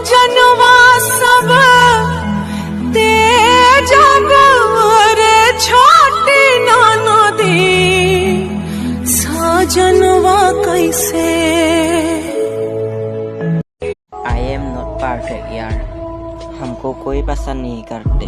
सजनवा सब दे जब रे छोटी नदी सजनवा कैसे। आई एम नॉट परफेक्ट यार, हमको कोई पसंद नहीं करते।